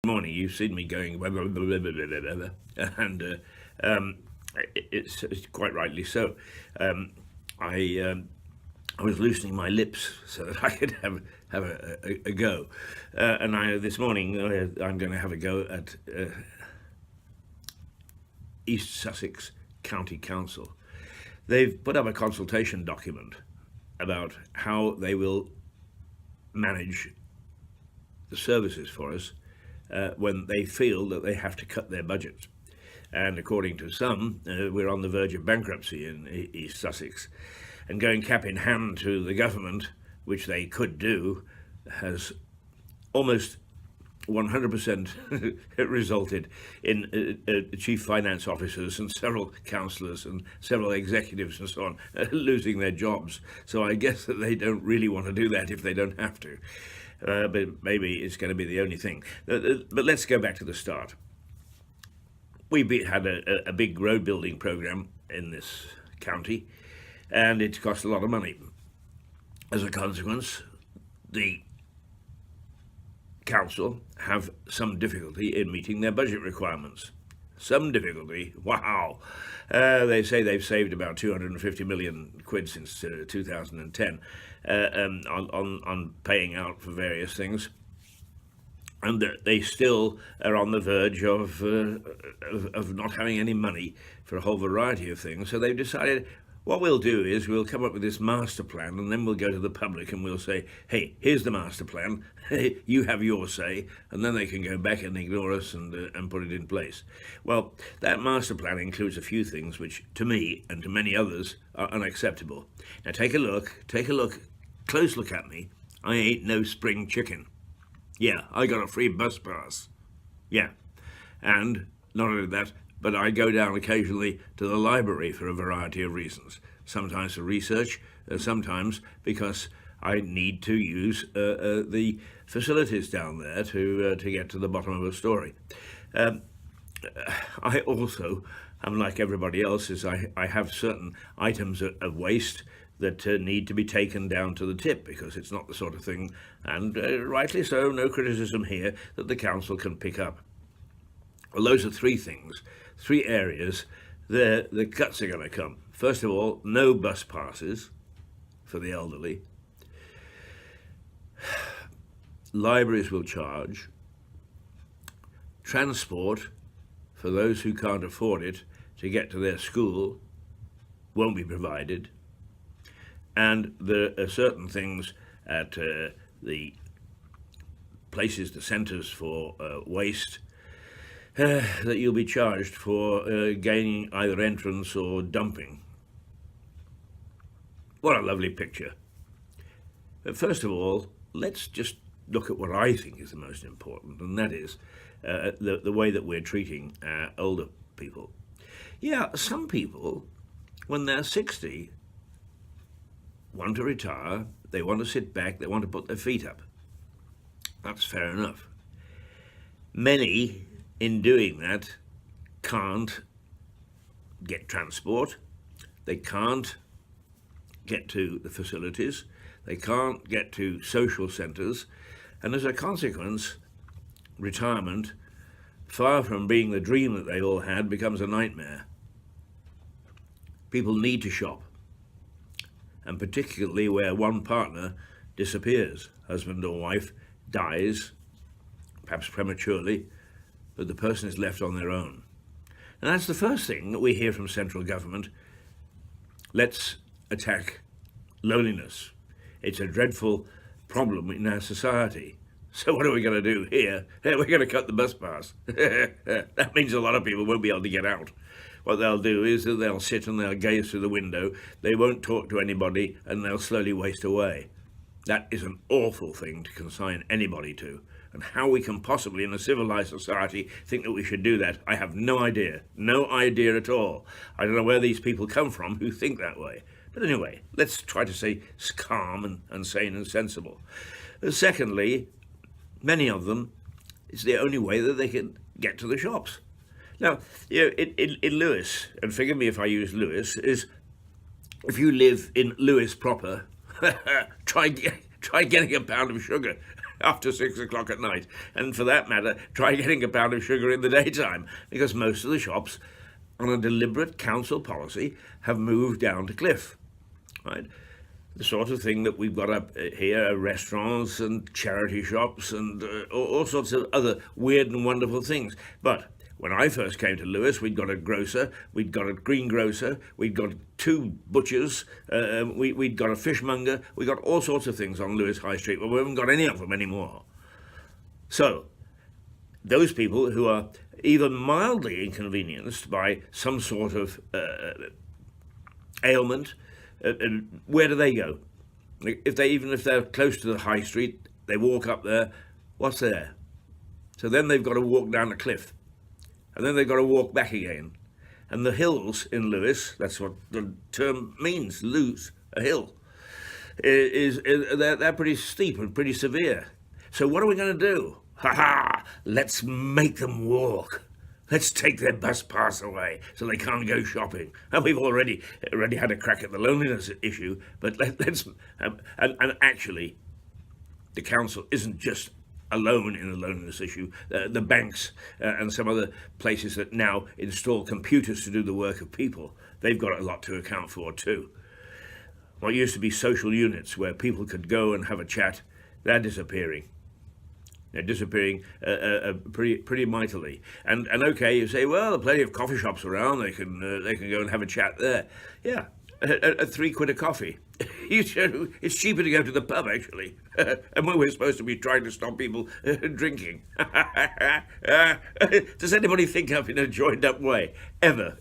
morning you've seen me going blah, blah, blah, blah, blah, blah, blah, blah, and it's quite rightly so. I was loosening my lips so that I could have a go, and this morning I'm going to have a go at East Sussex County Council. They've put up a consultation document about how they will manage the services for us when they feel that they have to cut their budgets. And according to some, we're on the verge of bankruptcy in East Sussex. And going cap in hand to the government, which they could do, has almost 100% resulted in chief finance officers and several councillors and several executives and so on losing their jobs. So I guess that they don't really want to do that if they don't have to. But maybe it's going to be the only thing. But let's go back to the start. We had a big road building programme in this county, and it cost a lot of money. As a consequence, the council have some difficulty in meeting their budget requirements. Some difficulty, wow. They say they've saved about 250 million quid since 2010 on paying out for various things. And they still are on the verge of not having any money for a whole variety of things. So they've decided, what we'll do is we'll come up with this master plan, and then we'll go to the public and we'll say, hey, here's the master plan, you have your say, and then they can go back and ignore us and put it in place. Well, that master plan includes a few things which, to me and to many others, are unacceptable. Now take a look, close look at me. I ain't no spring chicken. Yeah, I got a free bus pass. Yeah, and not only that, but I go down occasionally to the library for a variety of reasons. Sometimes for research, sometimes because I need to use the facilities down there to get to the bottom of a story. I also, unlike everybody else, I have certain items of waste that need to be taken down to the tip, because it's not the sort of thing, and rightly so, no criticism here, that the council can pick up. Well, those are three things, three areas the cuts are going to come. First of all, no bus passes for the elderly. Libraries will charge. Transport for those who can't afford it to get to their school won't be provided. And there are certain things at the places, the centres for waste, that you'll be charged for gaining either entrance or dumping. What a lovely picture. But first of all, let's just look at what I think is the most important, and that is the way that we're treating older people. Yeah, some people, when they're 60, want to retire, they want to sit back, they want to put their feet up. That's fair enough. Many, in doing that, can't get transport, they can't get to the facilities, they can't get to social centres, and as a consequence, retirement, far from being the dream that they all had, becomes a nightmare. People need to shop, and particularly where one partner disappears, husband or wife dies, perhaps prematurely, but the person is left on their own. And that's the first thing that we hear from central government. Let's attack loneliness. It's a dreadful problem in our society. So what are we going to do here? We're going to cut the bus pass. That means a lot of people won't be able to get out. What they'll do is that they'll sit and they'll gaze through the window, they won't talk to anybody, and they'll slowly waste away. That is an awful thing to consign anybody to. And how we can possibly, in a civilized society, think that we should do that, I have no idea. No idea at all. I don't know where these people come from who think that way. But anyway, let's try to stay calm and sane and sensible. Secondly, many of them, it's the only way that they can get to the shops. Now, in Lewis, and forgive me if I use Lewis, is if you live in Lewis proper, try getting a pound of sugar. after 6 o'clock at night. And for that matter, try getting a pound of sugar in the daytime, because most of the shops, on a deliberate council policy, have moved down to cliff. Right? The sort of thing that we've got up here are restaurants and charity shops and all sorts of other weird and wonderful things. But when I first came to Lewes, we'd got a grocer, we'd got a greengrocer, we'd got 2 butchers, we'd got a fishmonger, we got all sorts of things on Lewes High Street, but we haven't got any of them anymore. So, those people who are even mildly inconvenienced by some sort of ailment, where do they go? Even if they're close to the high street, they walk up there, what's there? So then they've got to walk down a cliff. And then they've got to walk back again. And the hills in Lewes, that's what the term means, lose, a hill, they're pretty steep and pretty severe. So what are we going to do? Let's make them walk. Let's take their bus pass away so they can't go shopping. And we've already had a crack at the loneliness issue, but let's and actually, the council isn't just alone in the loneliness issue. The banks and some other places that now install computers to do the work of people, they've got a lot to account for too. What used to be social units where people could go and have a chat, they're disappearing. They're disappearing pretty mightily. And okay, you say, well, there are plenty of coffee shops around. They can go and have a chat there. Yeah, at £3 a coffee. It's cheaper to go to the pub, actually. And we're supposed to be trying to stop people drinking. Does anybody think up in a joined-up way, ever,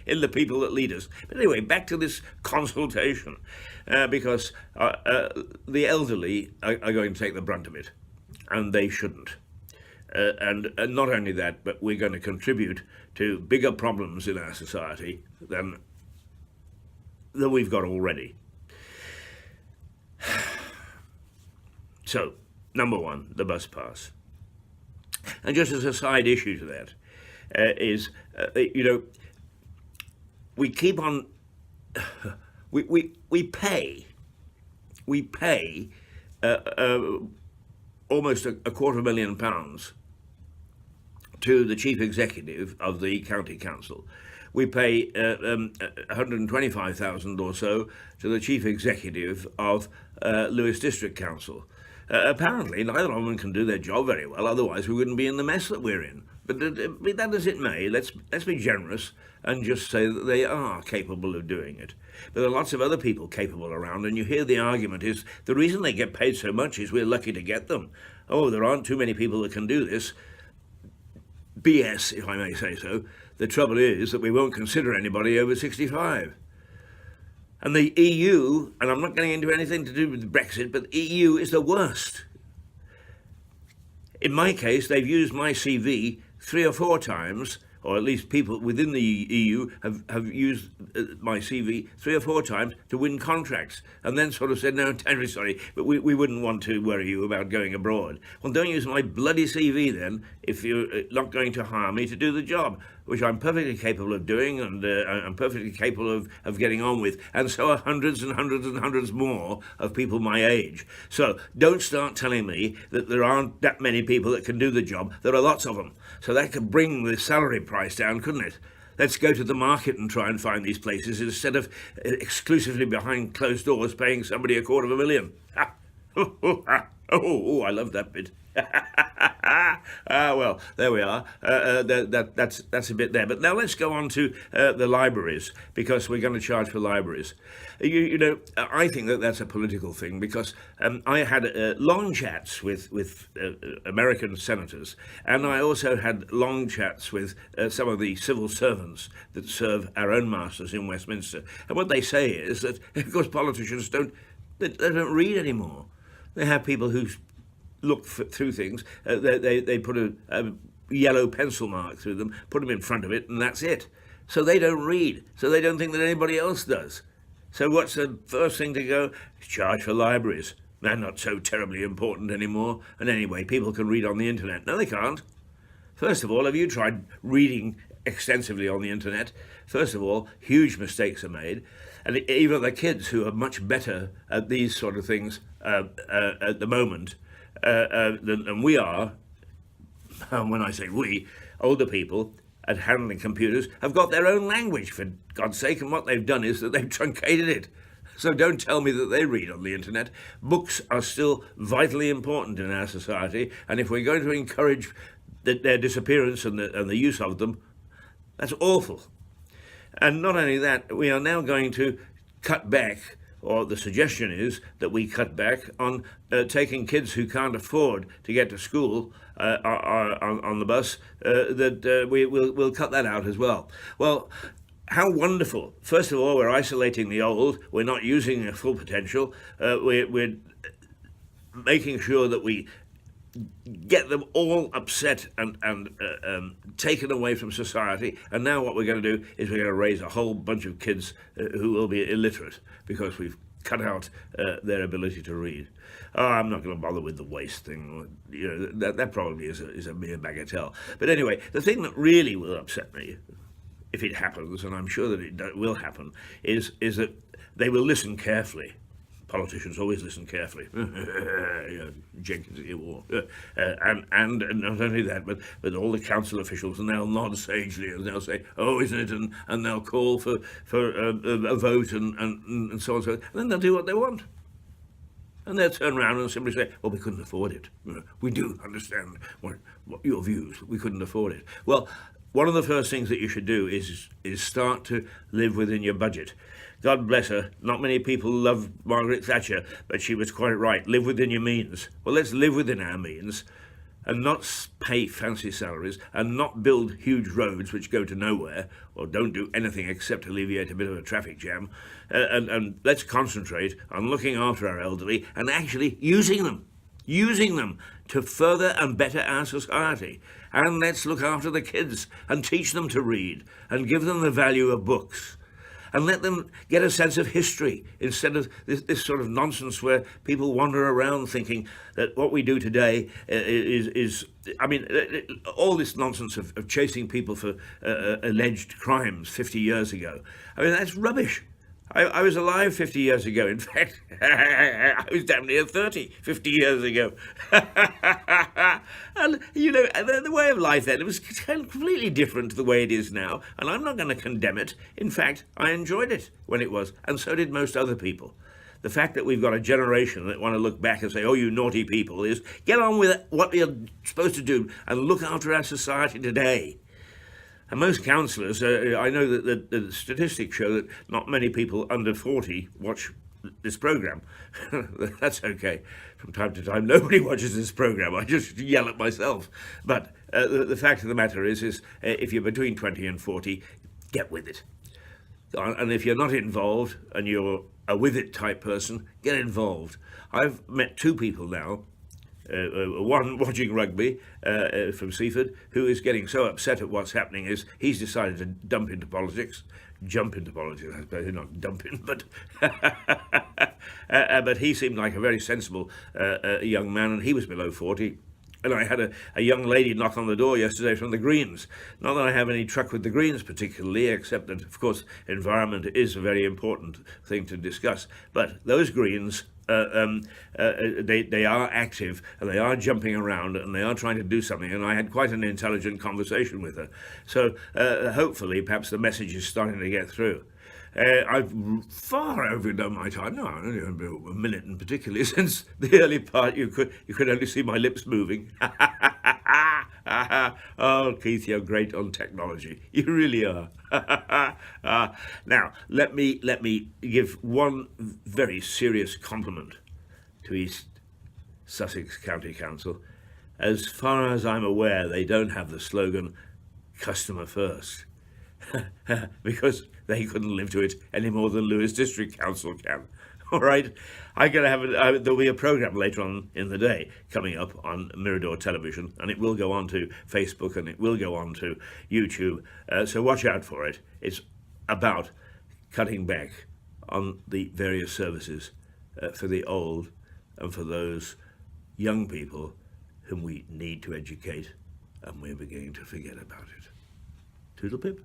in the people that lead us? But anyway, back to this consultation, because the elderly are going to take the brunt of it, and they shouldn't. And not only that, but we're going to contribute to bigger problems in our society than we've got already. So, number one, the bus pass. And just as a side issue to that, we keep on, we pay almost £250,000 to the chief executive of the county council. We pay 125,000 or so to the chief executive of Lewes District Council. Apparently, neither of them can do their job very well, otherwise we wouldn't be in the mess that we're in. But be that as it may, let's be generous and just say that they are capable of doing it. But there are lots of other people capable around, and you hear the argument is, the reason they get paid so much is we're lucky to get them. Oh, there aren't too many people that can do this. BS, if I may say so. The trouble is that we won't consider anybody over 65. And the EU, and I'm not getting into anything to do with Brexit, but the EU is the worst. In my case, they've used my CV 3 or 4 times, or at least people within the EU have used my CV 3 or 4 times to win contracts, and then sort of said, no, I'm terribly sorry, but we wouldn't want to worry you about going abroad. Well, don't use my bloody CV then, if you're not going to hire me to do the job, which I'm perfectly capable of doing, and I'm perfectly capable of getting on with, and so are hundreds and hundreds and hundreds more of people my age. So don't start telling me that there aren't that many people that can do the job. There are lots of them. So that could bring the salary price down, couldn't it? Let's go to the market and try and find these places instead of exclusively behind closed doors paying somebody $250,000. Oh, I love that bit. Well, there we are. That's a bit there. But now let's go on to the libraries, because we're going to charge for libraries. I think that's a political thing, because I had long chats with American senators, and I also had long chats with some of the civil servants that serve our own masters in Westminster. And what they say is that, of course, politicians don't read anymore. They have people who look through things. They put a yellow pencil mark through them, put them in front of it, and that's it. So they don't read. So they don't think that anybody else does. So what's the first thing to go? Charge for libraries. They're not so terribly important anymore. And anyway, people can read on the internet. No, they can't. First of all, have you tried reading extensively on the internet? First of all, huge mistakes are made. And even the kids who are much better at these sort of things at the moment than we are. And when I say we, older people at handling computers have got their own language, for God's sake, and what they've done is that they've truncated it. So don't tell me that they read on the internet. Books are still vitally important in our society, and if we're going to encourage their disappearance and the use of them, that's awful. And not only that, we are now going to cut back, or the suggestion is that we cut back on taking kids who can't afford to get to school on the bus, we'll cut that out as well. Well, how wonderful. First of all, we're isolating the old. We're not using their full potential. We're making sure that we get them all upset and taken away from society. And now what we're going to do is we're going to raise a whole bunch of kids who will be illiterate because we've cut out their ability to read. Oh, I'm not going to bother with the waste thing. You know, that probably is a mere bagatelle. But anyway, the thing that really will upset me, if it happens, and I'm sure that it will happen, is that they will listen carefully. Politicians always listen carefully. Jenkins at your war. And not only that, but all the council officials, and they'll nod sagely and they'll say, oh, isn't it? And they'll call for a vote and so on and so on. And then they'll do what they want. And they'll turn around and simply say, well, we couldn't afford it. We do understand what your views. We couldn't afford it. Well, one of the first things that you should do is start to live within your budget. God bless her, not many people love Margaret Thatcher, but she was quite right. Live within your means. Well, let's live within our means and not pay fancy salaries and not build huge roads which go to nowhere or don't do anything except alleviate a bit of a traffic jam. And let's concentrate on looking after our elderly and actually using them to further and better our society. And let's look after the kids and teach them to read and give them the value of books. And let them get a sense of history instead of this sort of nonsense where people wander around thinking that what we do today is I mean, all this nonsense of chasing people for alleged crimes 50 years ago. I mean, that's rubbish. I was alive 50 years ago. In fact, I was damn near 50 years ago. And, you know, the way of life then, it was completely different to the way it is now. And I'm not going to condemn it. In fact, I enjoyed it when it was. And so did most other people. The fact that we've got a generation that want to look back and say, oh, you naughty people, is get on with what you're supposed to do and look after our society today. And most counsellors, I know that the statistics show that not many people under 40 watch this programme. That's okay. From time to time, nobody watches this programme. I just yell at myself. But the fact of the matter is if you're between 20 and 40, get with it. And if you're not involved and you're a with it type person, get involved. I've met two people now. One watching rugby from Seaford, who is getting so upset at what's happening is he's decided to jump into politics, I suppose, not dumping, but but he seemed like a very sensible young man, and he was below 40. And I had a young lady knock on the door yesterday from the Greens. Not that I have any truck with the Greens particularly, except that, of course, environment is a very important thing to discuss. But those Greens, they are active and they are jumping around and they are trying to do something, and I had quite an intelligent conversation with her. So hopefully perhaps the message is starting to get through. I've far overdone my time. No, only a minute, and particularly since the early part you could only see my lips moving. Oh, Keith, you're great on technology. You really are. Now, let me give one very serious compliment to East Sussex County Council. As far as I'm aware, they don't have the slogan "Customer First," because they couldn't live to it any more than Lewis District Council can. All right, there'll be a programme later on in the day coming up on Mirador Television, and it will go on to Facebook and it will go on to YouTube, so watch out for it. It's about cutting back on the various services for the old and for those young people whom we need to educate, and we're beginning to forget about it. Toodle pip.